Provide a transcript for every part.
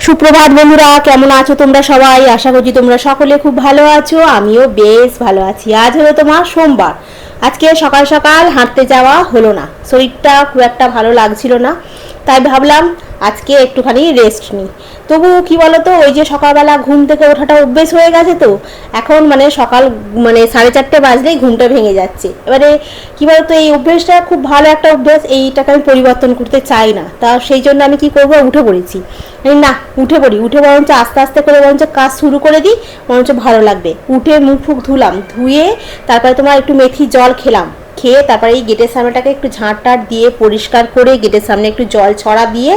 সুপ্রভাত বন্ধুরা, কেমন আছো তোমরা সবাই? আশা করছি তোমরা সকলে খুব ভালো আছো। আমিও বেশ ভালো আছি। আজ হলো তোমার সোমবার। আজকে সকাল সকাল হাঁটতে যাওয়া হলো না, শরীরটা খুব একটা ভালো লাগছিল না, তাই ভাবলাম আজকে একটুখানি রেস্ট নিই। তবু কি বলতো, ওই যে সকালবেলা ঘুম থেকে ওঠাটা অভ্যেস হয়ে গেছে, তো এখন সকাল 4:30 বাজলেই ঘুমটা ভেঙে যাচ্ছে। এবারে কি বলতো, এই অভ্যেসটা খুব ভালো একটা অভ্যেস, এইটাকে আমি পরিবর্তন করতে চাই না। তা সেই জন্য আমি কি করবো, উঠে পড়েছি। না, উঠে বরঞ্চ আস্তে আস্তে করে বরঞ্চ কাজ শুরু করে দিই, বরঞ্চ ভালো লাগবে। উঠে মুখ ফুক ধুলাম, ধুয়ে তারপরে তোমার একটু মেথি জল খেলাম, খেয়ে তারপরে এই গেটের সামনেটাকে একটু ঝাঁট দিয়ে পরিষ্কার করে, গেটের সামনে একটু জল ছড়া দিয়ে,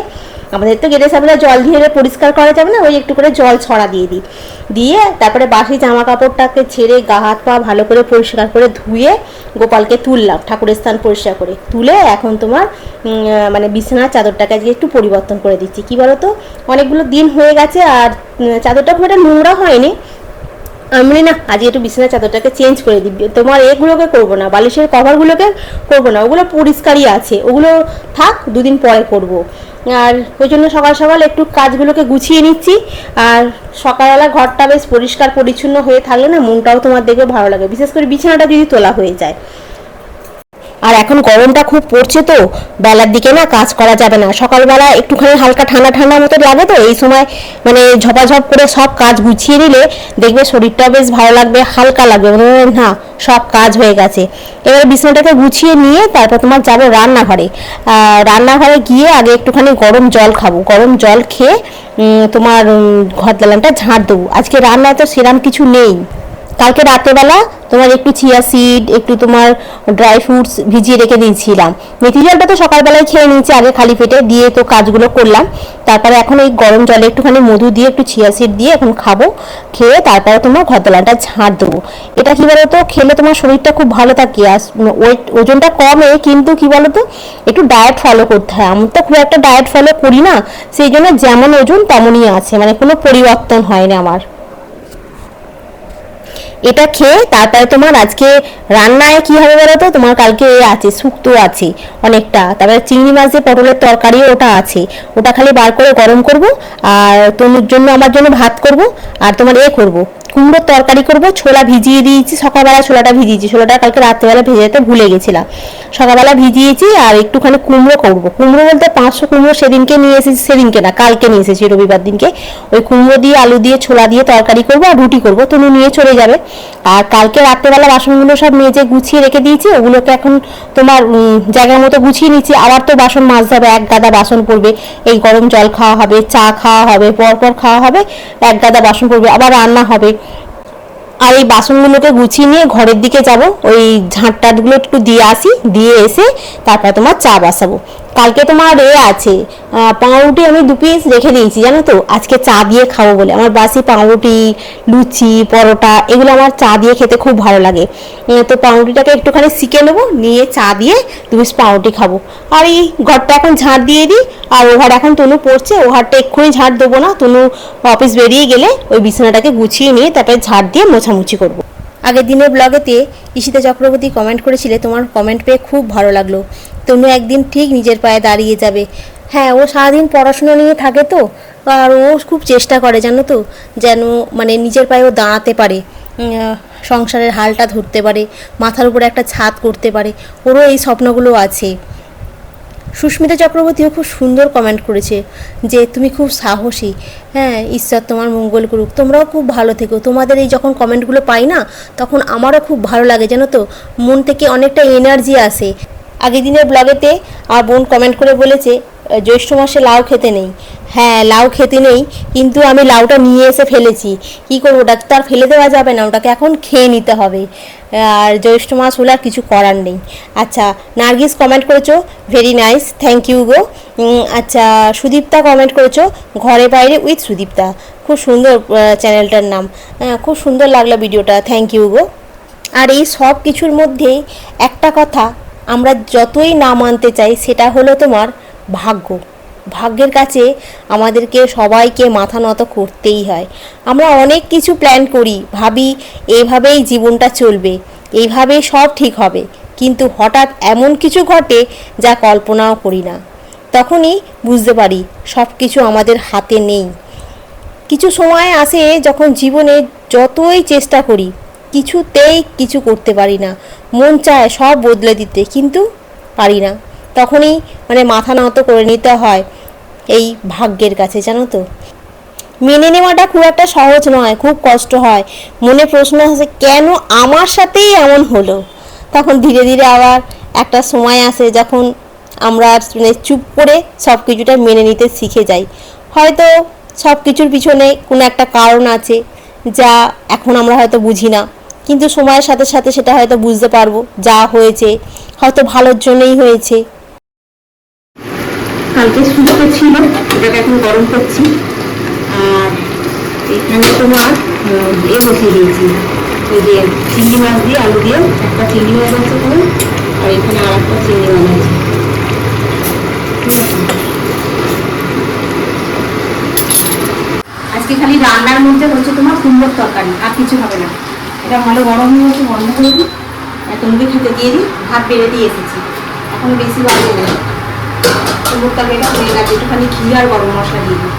আমাদের তো গেটের সামনে জল দিয়ে পরিষ্কার করা যাবে না, ওই একটু করে জল ছড়া দিয়ে দিই। দিয়ে তারপরে বাসি জামা কাপড়টাকে ছেড়ে গা হাত পা ভালো করে পরিষ্কার করে ধুয়ে গোপালকে তুললাম, ঠাকুরের স্থান পরিষ্কার করে তুলে এখন তোমার বিছানার চাদরটাকে আজকে একটু পরিবর্তন করে দিচ্ছি। কি বলো তো, অনেকগুলো দিন হয়ে গেছে আর চাদরটা খুব একটা নোংরা হয়নি। আমি না আজকে একটু বিছানার চাদরটাকে চেঞ্জ করে দিবি। তোমার এগুলোকে করবো না, বালিশের কভারগুলোকে করবো না, ওগুলো পরিষ্কারই আছে, ওগুলো থাক, দুদিন পরে করব। আর ওই জন্য সকাল সকাল একটু কাজগুলোকে গুছিয়ে নিচ্ছি। আর সকালবেলা ঘরটা বেশ পরিষ্কার পরিচ্ছন্ন হয়ে থাকলে না মনটাও তোমার দেখবে ভালো লাগে, বিশেষ করে বিছানাটা যদি তোলা হয়ে যায়। আর এখন গরমটা খুব পড়ছে, তো বেলার দিকে না কাজ করা যাবে না। সকালবেলা একটুখানি হালকা ঠান্ডা ঠান্ডা মতো লাগে, তো এই সময় ঝপাঝপ করে সব কাজ গুছিয়ে নিলে দেখবে শরীরটা বেশ ভালো লাগবে, হালকা লাগবে, না সব কাজ হয়ে গেছে। এবার বিছানাটাকে গুছিয়ে নিয়ে তারপর তোমার যাবো রান্নাঘরে। রান্নাঘরে গিয়ে আগে একটুখানি গরম জল খাবো, গরম জল খেয়ে তোমার ঘর দালানটা ঝাঁট দেবো। আজকে রান্নায় তো সেরকম কিছু নেই। কালকে রাতেরবেলা তোমার একটু চিয়া সিড, একটু তোমার ড্রাই ফ্রুটস ভিজিয়ে রেখে দিয়েছিলাম। মেথি জলটা তো সকালবেলায় খেয়ে নিয়েছি আগে খালি পেটে, দিয়ে তো কাজগুলো করলাম। তারপরে এখন এই গরম জলে একটুখানি মধু দিয়ে একটু চিয়া সিড দিয়ে এখন খাবো, খেয়ে তারপরে তোমার ঘর দোলানটা ঝাঁট দেবো। এটা কি বলতো, খেলে তোমার শরীরটা খুব ভালো থাকে, আর ওজনটা কমে। কিন্তু কি বলতো, একটু ডায়েট ফলো করতে হয়। আমি তো খুব একটা ডায়েট ফলো করি না, সেই জন্য যেমন ওজন তেমনই আছে, কোনো পরিবর্তন হয় না আমার। এটা খেয়ে তারপরে তোমার আজকে রান্নায় কি হবে বলতো, তোমার কালকে আছে শুক্তো আছে অনেকটা, তারপরে চিংড়ি মাছ দিয়ে পটলের তরকারিও ওটা আছে, ওটা খালি বার করে গরম করব। আর তনুর জন্য আমার জন্য ভাত করব, আর তোমার করব কুমড়োর তরকারি করব। ছোলা ভিজিয়ে দিয়েছি, সকালবেলা ছোলাটা ভিজিয়েছি, ছোলাটা কালকে রাত্রেবেলা ভেজে যেতে ভুলে গেছিলাম, সকালবেলা ভিজিয়েছি। আর একটুখানি কুমড়ো করবো, কুমড়ো বলতে 500 কুমড়ো সেদিনকে নিয়ে এসেছি, সেদিনকে না কালকে নিয়ে এসেছি রবিবার দিনকে। ওই কুমড়ো দিয়ে আলু দিয়ে ছোলা দিয়ে তরকারি করবো আর রুটি করবো, তনু নিয়ে চলে যাবে। আর কালকে রাত্রেবেলা বাসনগুলো সব মেজে গুছিয়ে রেখে দিয়েছি, ওগুলোকে এখন তোমার জায়গার মতো গুছিয়ে নিচ্ছি। আবার তো বাসন মাজতে হবে, এক গাদা বাসন পড়বে, এই গরম জল খাওয়া হবে, চা খাওয়া হবে, পরপর খাওয়া হবে, এক গাদা বাসন পড়বে, আবার রান্না হবে। আর এই বাসনগুলোকে গুছিয়ে নিয়ে ঘরের দিকে যাব, ওই ঝাঁট টাটগুলো একটু দিয়ে আসি, দিয়ে এসে তারপর তোমার চা বসাবো। কালকে তোমার আছে পাউরুটি, আমি 2 পিস রেখে দিয়েছি জানো তো, আজকে চা দিয়ে খাবো বলে। আমার বাসি পাউরুটি, লুচি, পরোটা এগুলো আমার চা দিয়ে খেতে খুব ভালো লাগে। তো পাউরুটিটাকে একটুখানি সিকে নেবো, নিয়ে চা দিয়ে 2 পিস পাউরুটি খাবো। আর এই ঘরটা এখন ঝাঁট দিয়ে দিই। আর ও ঘর এখন তনু পড়ছে, ও ঘরটা এক্ষুনি ঝাঁট দেবো না, তনু অফিস বেরিয়ে গেলে ওই বিছানাটাকে গুছিয়ে নিয়ে তারপরে ঝাঁট দিয়ে মোছামুছি করবো। আগের দিনের ব্লগেতে ঈশিতা চক্রবর্তী কমেন্ট করেছিলে, তোমার কমেন্ট পেয়ে খুব ভালো লাগলো। তনু একদিন ঠিক নিজের পায়ে দাঁড়িয়ে যাবে। হ্যাঁ, ও সারাদিন পড়াশুনো নিয়ে থাকে তো, আর ও খুব চেষ্টা করে জানো তো, যেন নিজের পায়ে ও দাঁড়াতে পারে, সংসারের হালটা ধরতে পারে, মাথার উপরে একটা ছাদ করতে পারে। ওরও এই স্বপ্নগুলো আছে। সুস্মিতা চক্রবর্তীও খুব সুন্দর কমেন্ট করেছে যে তুমি খুব সাহসী। হ্যাঁ, ঈশ্বর তোমার মঙ্গল করুক, তোমরাও খুব ভালো থেকো। তোমাদের এই যখন কমেন্টগুলো পাই না, তখন আমারও খুব ভালো লাগে জানো তো, মন থেকে অনেকটা এনার্জি আসে। আগের দিনের ব্লগেতে আমার বোন কমেন্ট করে বলেছে জ্যৈষ্ঠ মাসে লাউ খেতে নেই। হ্যাঁ, লাউ খেতে নেই, কিন্তু আমি লাউটা নিয়ে এসে ফেলেছি। কী করবো, ওটা তো আর ফেলে দেওয়া যাবে না, ওটাকে এখন খেয়ে নিতে হবে। আর জ্যৈষ্ঠ মাস হলে আর কিছু করার নেই। আচ্ছা, নার্গিস কমেন্ট করেছো, ভেরি নাইস, থ্যাংক ইউ গো। আচ্ছা, সুদীপ্তা কমেন্ট করেছো, ঘরে বাইরে উইথ সুদীপ্তা, খুব সুন্দর চ্যানেলটার নাম, খুব সুন্দর লাগলো ভিডিওটা, থ্যাংক ইউ গো। আর এই সব কিছুর মধ্যেই একটা কথা আমরা যতই না মানতে চাই, সেটা হলো তোমার ভাগ্য। ভাগ্যের কাছে আমাদেরকে সবাইকে মাথা নত করতেই হয়। আমরা অনেক কিছু প্ল্যান করি, ভাবি এইভাবেই জীবনটা চলবে, এইভাবেই সব ঠিক হবে, কিন্তু হঠাৎ এমন কিছু ঘটে যা কল্পনাও করি না। তখনই বুঝতে পারি সব কিছু আমাদের হাতে নেই। কিছু সময় আসে যখন জীবনে যতই চেষ্টা করি কিছুতেই কিছু করতে পারি না, মন চায় সব বদলে দিতে কিন্তু পারি না। তখনই মানে মাথা নত করে নিতে হয় এই ভাগ্যের কাছে, জানো তো। মেনে নেওয়াটা খুব একটা সহজ নয়, খুব কষ্ট হয়। মনে প্রশ্ন আসে কেন আমার সাথেই এমন হলো। তখন ধীরে ধীরে আবার একটা সময় আসে যখন আমরা মানে চুপ করে সব কিছুটা মেনে নিতে শিখে যাই। হয়তো সব কিছুর পিছনে কোনো একটা কারণ আছে যা এখন আমরা হয়তো বুঝি না, কিন্তু সময়ের সাথে সাথে সেটা হয়তো বুঝতে পারবো। যা হয়েছে হয়তো ভালোর জন্যই হয়েছে। কালকে শুক্তো ছিল, এটাকে এখন গরম করছি। আর এখানে তোমার বসিয়ে দিয়েছি, ওই যে চিংড়ি মাছ দিয়ে আলু দিয়ে একটা চিংড়ি মাছ আছে তোমার, আর এখানে আর একটা চিংড়ি মাছ আছে, ঠিক আছে। আজকে খালি রান্নার মধ্যে হচ্ছে তোমার কুমড়োর তরকারি, আর কিছু হবে না। এটা ভালো গরম হয়ে গেছে, বন্ধ করে দিই, তোমাকে খেতে দিয়ে দিই। ভাত বেড়ে দিয়ে এসেছি, এখন বেশি বাড়বে না। কুমড়োর তরকারিটা হয়ে গেছে, একটুখানি ঘি আর গরম মশলা দিয়ে দিই।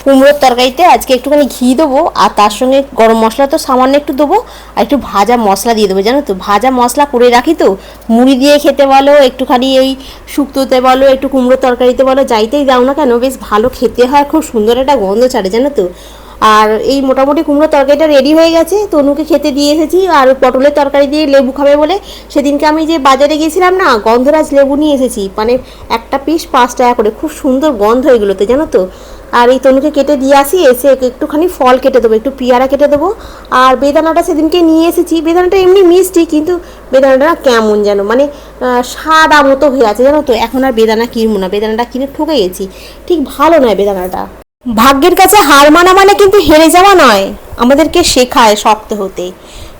কুমড়োর তরকারিতে আজকে একটুখানি ঘি দেবো, আর তার সঙ্গে গরম মশলা তো সামান্য একটু দেবো, আর একটু ভাজা মশলা দিয়ে দেবো। জানো তো, ভাজা মশলা করে রাখি তো, মুড়ি দিয়ে খেতে বলো, একটুখানি ওই শুক্তোতে বলো, একটু কুমড়োর তরকারিতে বলো, যাইতেই দাও না কেন বেশ ভালো খেতে হয়, খুব সুন্দর একটা গন্ধ ছাড়ে, জানো তো। আর এই মোটামুটি কুমড়োর তরকারিটা রেডি হয়ে গেছে, তনুকে খেতে দিয়ে এসেছি। আর পটলের তরকারি দিয়ে লেবু খাবে বলে সেদিনকে আমি যে বাজারে গিয়েছিলাম না, গন্ধরাজ লেবু নিয়ে এসেছি, মানে একটা পিস 5 টাকা করে, খুব সুন্দর গন্ধ এগুলোতে, জানো তো। আর এই তনুকে কেটে দিয়ে আসি, এসে একটুখানি ফল কেটে দেবো, একটু পেয়ারা কেটে দেবো। আর বেদানাটা সেদিনকে নিয়ে এসেছি, বেদানাটা এমনি মিষ্টি, কিন্তু বেদানাটা কেমন যেন মানে সাদা মতো হয়ে আছে, জানো তো। এখন আর বেদানা কিনবো না, বেদানাটা কিনে ঠকে গেছি, ঠিক ভালো নয় বেদানাটা। ভাগ্যের কাছে হার মানা মানে কিন্তু হেরে যাওয়া নয়, আমাদেরকে শেখায় শক্ত হতে।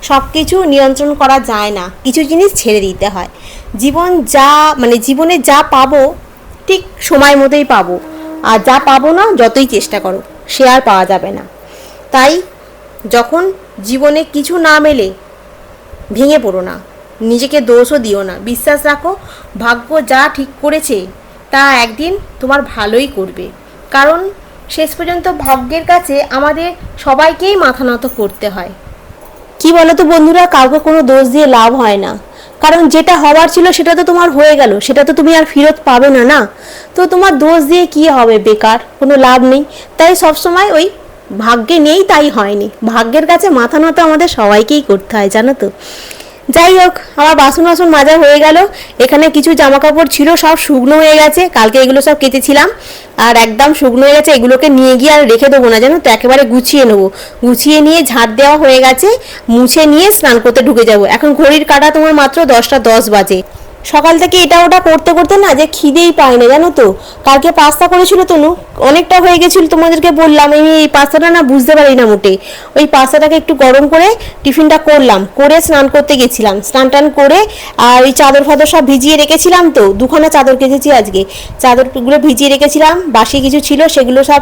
সব কিছু নিয়ন্ত্রণ করা যায় না, কিছু জিনিস ছেড়ে দিতে হয়। জীবন যা মানে জীবনে যা পাবো ঠিক সময় মতোই পাবো, আর যা পাবো না যতই চেষ্টা করো সে আর পাওয়া যাবে না। তাই যখন জীবনে কিছু না মেলে ভেঙে পড়ো না, নিজেকে দোষও দিও না, বিশ্বাস রাখো ভাগ্য যা ঠিক করেছে তা একদিন তোমার ভালোই করবে। কারণ শেষ পর্যন্ত ভাগ্যের কাছে আমাদের সবাইকেই মাথা নত করতে হয়। কি বলো তো বন্ধুরা, কাউকে কোনো দোষ দিয়ে লাভ হয় না, কারণ যেটা হওয়ার ছিল সেটা তো তোমার হয়ে গেল, সেটা তো তুমি আর ফেরত পাবে না, না। তো তোমার দোষ দিয়ে কি হবে, বেকার, কোনো লাভ নেই। তাই সবসময় ওই ভাগ্যে নেই তাই হয়নি, ভাগ্যের কাছে মাথা নত আমাদের সবাইকেই করতে হয়, জানো তো। যাই হোক, আমার বাসন বাসন মাজা হয়ে গেল। এখানে কিছু জামা কাপড় ছিল, সব শুকনো হয়ে গেছে, কালকে এগুলো সব কেচেছিলাম, আর একদম শুকনো হয়ে গেছে। এগুলোকে নিয়ে গিয়ে আর রেখে দেবো না, জানো তো, একেবারে গুছিয়ে নেবো। গুছিয়ে নিয়ে ঝাঁট দেওয়া হয়ে গেছে, মুছে নিয়ে স্নান করতে ঢুকে যাব। এখন ঘড়ির কাঁটা তোমার মাত্র 10টা 10 বাজে। সকাল থেকে এটা ওটা করতে করতে না যে খিদেই পায় না, জানো তো। কালকে পাস্তা করেছিল তনু, অনেকটা হয়ে গেছিল, তোমাদেরকে বললাম। আমি এই পাস্তাটা না বুঝতে পারি না মোটে। ওই পাস্তাটাকে একটু গরম করে টিফিনটা করলাম, করে স্নান করতে গেছিলাম, স্নান টান করে আর এই চাদর ফাদর সব ভিজিয়ে রেখেছিলাম, তো 2খানা চাদর কেচেছি আজকে। চাদরগুলো ভিজিয়ে রেখেছিলাম, বাসি কিছু ছিল সেগুলো সব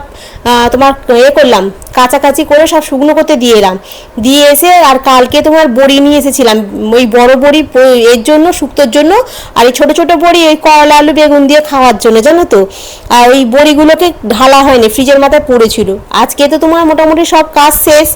তোমার করলাম, কাচাকাচি করে সব শুকনো করতে দিয়ে এলাম। দিয়ে এসে আর কালকে তোমার বড়ি নিয়ে এসেছিলাম, ওই বড় বড়ি এর জন্য, শুক্তোর জন্য, আর এই ছোটো ছোটো বড়ি ওই করলা আলু বেগুন দিয়ে খাওয়ার জন্য, জানো তো। আর ওই বড়িগুলোকে ঢালা হয়নি, ফ্রিজের মাথায় পড়েছিল। আজকে তো তোমার মোটামুটি সব কাজ শেষ,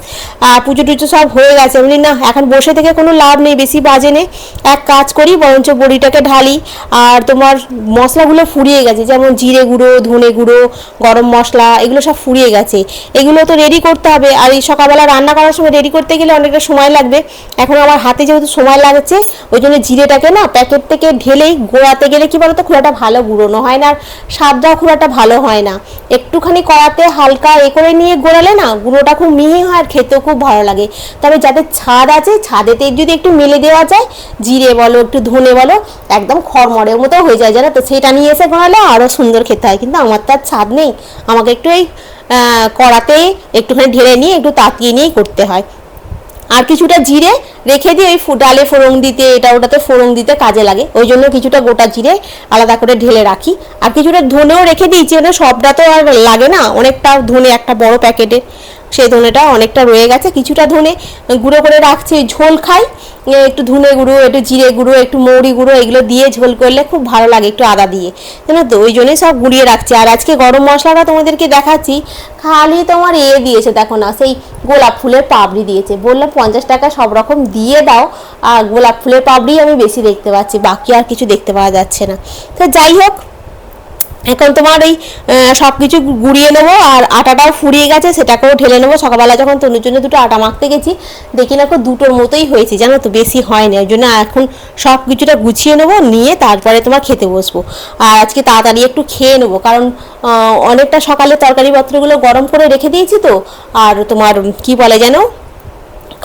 পুজো টুজো সব হয়ে গেছে। এমনি না, এখন বসে থেকে কোনো লাভ নেই, বেশি বাজে নেই। এক কাজ করি, বরঞ্চ বড়িটাকে ঢালি। আর তোমার মশলাগুলো ফুরিয়ে গেছে, যেমন জিরে গুঁড়ো, ধনে গুঁড়ো, গরম মশলা, এগুলো সব ফুরিয়ে গেছে। এগুলো তো রেডি করতে হবে, আর এই সকালবেলা রান্না করার সময় রেডি করতে গেলে অনেকটা সময় লাগবে। এখন আমার হাতে যেহেতু সময় লাগছে, ওই জন্য জিরেটাকে না প্যাকেট থেকে ঢেলেই গোড়াতে গেলে কি বলতো, খুব একটা ভালো গুঁড়োনো হয় না, আর স্বাদটাও খুব একটা ভালো হয় না। একটুখানি কড়াতে হালকা করে নিয়ে গোড়ালে না গুঁড়োটা খুব মিহি হয়, আর খেতেও খুব ভালো লাগে। তবে যাদের ছাদ আছে, ছাদেতে যদি একটু মেলে দেওয়া যায়, জিরে বলো, একটু ধনে বলো, একদম খড়মড়ের মতো হয়ে যায়, জানো তো। সেটা নিয়ে এসে গোড়ালে আরও সুন্দর খেতে হয়, কিন্তু আমার তো আর ছাদ নেই, আমাকে একটু এই কড়াতে একটুখানি ঢেলে নিয়ে একটু তাতিয়ে নিয়েই করতে হয়। আর কিছুটা জিরে রেখে দিয়ে ওই ডালে ফোড়ন দিতে, এটা ওটাতে ফোড়ন দিতে কাজে লাগে, ওই জন্য কিছুটা গোটা জিরে আলাদা করে ঢেলে রাখি। আর কিছুটা ধনেও রেখে দিয়েছি, মানে সবটা তো আর লাগে না, অনেকটা ধনে একটা বড় প্যাকেটে, সেই ধনেটা অনেকটা রয়ে গেছে, কিছুটা ধনে গুঁড়ো করে রাখছি, ঝোল খাই, একটু ধনে গুঁড়ো, একটু জিরে গুঁড়ো, একটু মৌরি গুঁড়ো, এগুলো দিয়ে ঝোল করলে খুব ভালো লাগে, একটু আদা দিয়ে, জানো তো, ওই জন্যই সব গুঁড়িয়ে রাখছি। আর আজকে গরম মশলাটা তোমাদেরকে দেখাচ্ছি, খালি তোমার দিয়েছে দেখো না, সেই গোলাপ ফুলের পাপড়ি দিয়েছে, বললাম 50 টাকা সব রকম দিয়ে দাও, আর গোলাপ ফুলের পাপড়ি আমি বেশি দেখতে পাচ্ছি, বাকি আর কিছু দেখতে পাওয়া যাচ্ছে না। তো যাই হোক, এখন তোমার এই সব কিছু গুঁড়িয়ে নেবো, আর আটাটাও ফুরিয়ে গেছে, সেটাকেও ঢেলে নেবো। সকালবেলা যখন তনুর জন্য দুটো আটা মাখতে গেছি, দেখি না দুটোর মতোই হয়েছে, জানো তো, বেশি হয়নি, ওই জন্য এখন সব কিছুটা গুছিয়ে নেবো, নিয়ে তারপরে তোমার খেতে বসবো। আর আজকে তাড়াতাড়ি একটু খেয়ে নেবো, কারণ অনেকটা সকালে তরকারিপত্রগুলো গরম করে রেখে দিয়েছি তো, আর তোমার কি বলে যেন,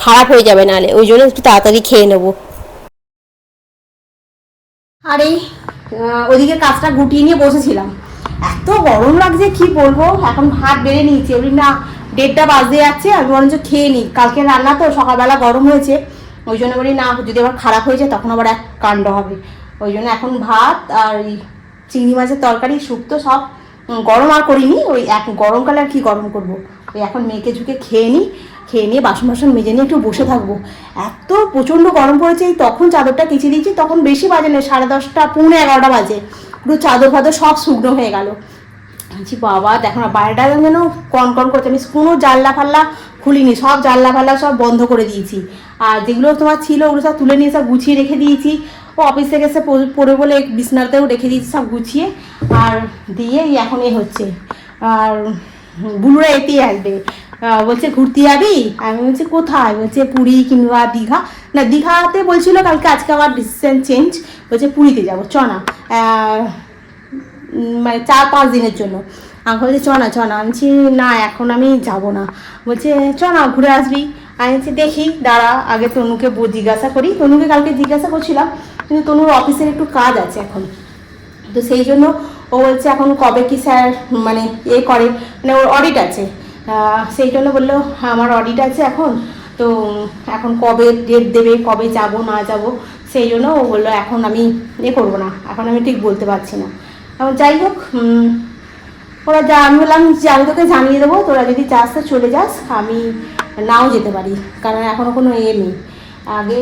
খারাপ হয়ে যাবে নাহলে, ওই জন্য একটু তাড়াতাড়ি খেয়ে নেবো। আর এই ওইদিকে কাজটা গুটিয়ে নিয়ে বসেছিলাম, এত গরম লাগছে কি বলবো। এখন ভাত বেড়ে নিয়েছি, ওই না 1:30 বাজতে যাচ্ছে, আমি বরঞ্চ খেয়ে নিই, কালকে রান্না তো সকালবেলা গরম হয়েছে, ওই জন্য বলি না, যদি আবার খারাপ হয়ে যায় তখন আবার এক কাণ্ড হবে, ওই জন্য এখন ভাত আর চিংড়ি মাছের তরকারি শুক্তো সব গরম আর করিনি, ওই এক গরমকালে আর কি গরম করবো, ওই এখন মেয়েকে ঝুঁকে খেয়ে নিই, খেয়ে নিয়ে বাসন মেজে নিয়ে একটু বসে থাকবো। এত প্রচণ্ড গরম পড়েছে, এই তখন চাদরটা কেচে দিয়েছি, তখন বেশি বাজে না, 10:30 পৌনে 11টা বাজে, পুরো চাদর ফাদর সব শুকনো হয়ে গেল। বলছি বাবা দেখো না, বাইরেটা যেন কন করছে, আমি কোনো জানলা ফাল্লা খুলিনি, সব জানলা ফাল্লা সব বন্ধ করে দিয়েছি, আর যেগুলো তোমার ছিল ওগুলো সব তুলে নিয়ে সব গুছিয়ে রেখে দিয়েছি, ও অফিস থেকে এসে পড়ে বলে বিছনাতেও রেখে দিয়েছি সব গুছিয়ে, আর দিয়ে এখন হচ্ছে। আর বুলুরা এতেই আসবে, বলছে ঘুরতে যাবি, আমি বলছি কোথায়, বলছে পুরী কিংবা দীঘা, না দীঘাতে বলছিল কালকে, আজকে আবার ডিসিশন চেঞ্জ, বলছে পুরীতে যাবো চ না, মানে 4-5 দিনের জন্য। আমি বলছি চ না, আমি বলছি না এখন আমি যাব না, বলছে চ না ঘুরে আসবি। আমি বলছি দেখি দাঁড়া, আগে তনুকে জিজ্ঞাসা করি, তনুকে কালকে জিজ্ঞাসা করছিলাম, কিন্তু তনুর অফিসের একটু কাজ আছে এখন, তো সেই জন্য ও বলছে এখন কবে কি স্যার মানে করে, মানে ওর অডিট আছে, সেই জন্য বললো আমার অডিট আছে এখন, তো এখন কবে ডেট দেবে, কবে যাব না যাব, সেই জন্য ও বললো এখন আমি করবো না, এখন আমি ঠিক বলতে পারছি না। যাই হোক, ওরা যা, আমি বললাম যে আমি তোকে জানিয়ে দেবো, তোরা যদি চাস তো চলে যাস, আমি নাও যেতে পারি, কারণ এখনও কোনো নেই, আগে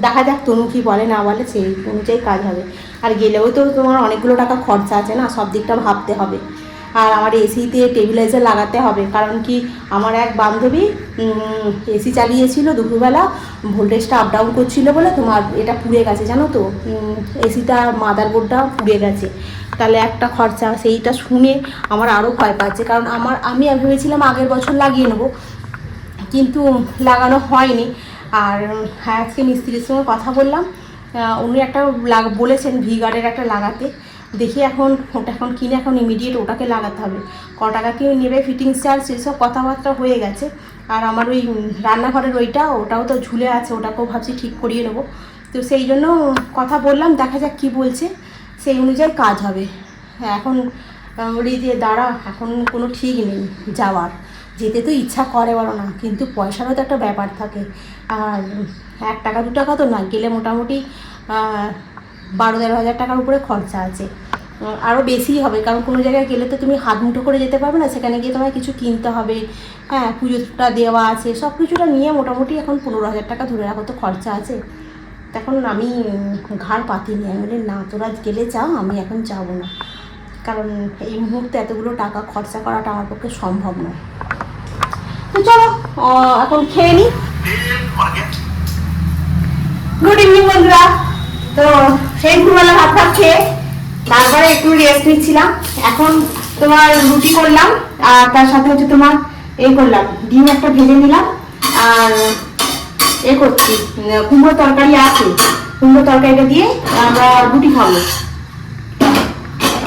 দেখা যাক তনু কী বলে না বলে, সেই অনুযায়ী কাজ হবে। আর গেলেও তো তোমার অনেকগুলো টাকা খরচা আছে না, সব দিকটা ভাবতে হবে। আর আমার এসিতে টেবিলাইজার লাগাতে হবে, কারণ কি আমার এক বান্ধবী এসি চালিয়েছিল দুপুরবেলা, ভোল্টেজটা আপ ডাউন করছিল বলে তোমার এটা পুড়ে গেছে, জানো তো, এসিটা মাদারবোর্ডটা পুড়ে গেছে, তাহলে একটা খরচা, সেইটা শুনে আমার আরও ভয় পাচ্ছে, কারণ আমি ভেবেছিলাম আগের বছর লাগিয়ে নেবো, কিন্তু লাগানো হয়নি। আর হ্যাঁ, আজকে মিস্ত্রির সঙ্গে কথা বললাম, উনি একটা বলেছেন ভিগার্ডের একটা লাগাতে, দেখি এখন ওটা এখন কিনে এখন ইমিডিয়েট ওটাকে লাগাতে হবে, ক টাকা কি নেবে ফিটিংস চার্জ, সেসব কথাবার্তা হয়ে গেছে। আর আমার ওই রান্নাঘরের ওটাও তো ঝুলে আছে, ওটাকেও ভাবছি ঠিক করিয়ে নেবো, তো সেই জন্য কথা বললাম, দেখা যাক কী বলছে, সেই অনুযায়ী কাজ হবে। এখন বলি যে দাঁড়া, এখন কোনো ঠিক নেই যাওয়ার, যেতে তো ইচ্ছা করে বলো না, কিন্তু পয়সারও তো একটা ব্যাপার থাকে, আর 1 টাকা 2 টাকা তো না, গেলে মোটামুটি 12-13 হাজার টাকার উপরে খরচা আছে, আরও বেশিই হবে, কারণ কোনো জায়গায় গেলে তো তুমি হাত মুঠো করে যেতে পারবে না, সেখানে গিয়ে তোমায় কিছু কিনতে হবে, হ্যাঁ পুজোটা দেওয়া আছে, সব কিছুটা নিয়ে মোটামুটি এখন 15,000 টাকা ধরে রাখো তো খরচা আছে। তখন আমি ঘাড় পাতিনি, আমি বলি না তোরা গেলে যাও, আমি এখন যাবো না, কারণ এই মুহূর্তে এতগুলো টাকা খরচা করাটা আমার পক্ষে সম্ভব নয়। তো চলো এখন খেয়ে নিই। গুড ইভিনিং বন্ধুরা, তো সেই দুপুরবেলা ভাত খেয়ে তারপরে একটু রেস্ট নিচ্ছিলাম, এখন তোমার রুটি করলাম, আর তার সাথে হচ্ছে তোমার করলাম ডিম একটা ভেজে নিলাম, আর করছি কুমড়ো তরকারি আছে, কুমড়ো তরকারিটা দিয়ে আমরা রুটি খাবো।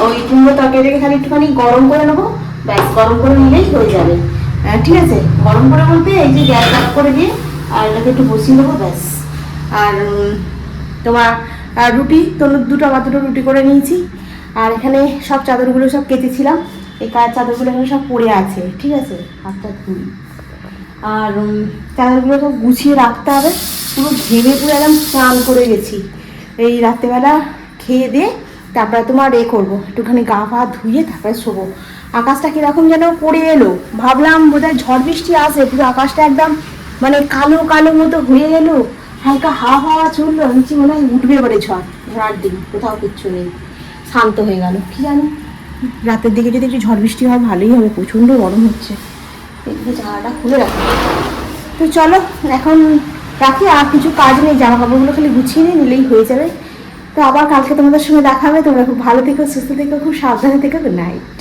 ওই কুমড়ো তরকারিটাকে খালি একটুখানি গরম করে নেবো, ব্যাস গরম করে নিলেই হয়ে যাবে, ঠিক আছে। গরম করে বলতে এই যে গ্যাস অফ করে দিয়ে আর এটাকে একটু বসিয়ে নেবো, ব্যাস। আর তোমার রুটি তো দুটো রুটি করে নিয়েছি, আর এখানে সব চাদরগুলো সব কেচেছিলাম, এই কাজ চাদরগুলো এখানে সব পড়ে আছে, ঠিক আছে, হাতটা ধুই। আর চাদরগুলো সব গুছিয়ে রাখতে হবে, পুরো ঘেমে পুরো একদম স্নান করে গেছি, এই রাত্রেবেলা খেয়ে দিয়ে তারপরে তোমার করবো, একটুখানি গা পা ধুয়ে তারপরে শোবো। আকাশটা কিরকম যেন পড়ে এলো, ভাবলাম বোধহয় ঝড় বৃষ্টি আসে, পুরো আকাশটা একদম মানে কালো কালো মতো হয়ে এলো, হালকা হাওয়া হাওয়া চললো, নিচে মনে হয় উঠবে এবারে ঝড়ার দিন, কোথাও কিচ্ছু নেই, শান্ত হয়ে গেল। কি জানি রাতের দিকে যদি একটু ঝড় বৃষ্টি হয় ভালোই হবে, প্রচণ্ড গরম হচ্ছে। এদিকে জানালাটা খুলে রাখি। তো চলো এখন রাখি, আর কিছু কাজ নেই, জামা কাপড়গুলো খালি গুছিয়ে নিলেই হয়ে যাবে। তো আবার কালকে তোমাদের সঙ্গে দেখা হবে। তোমরা খুব ভালো থেকো, সুস্থ থেকো, খুব সাবধানে থেকো। Good night.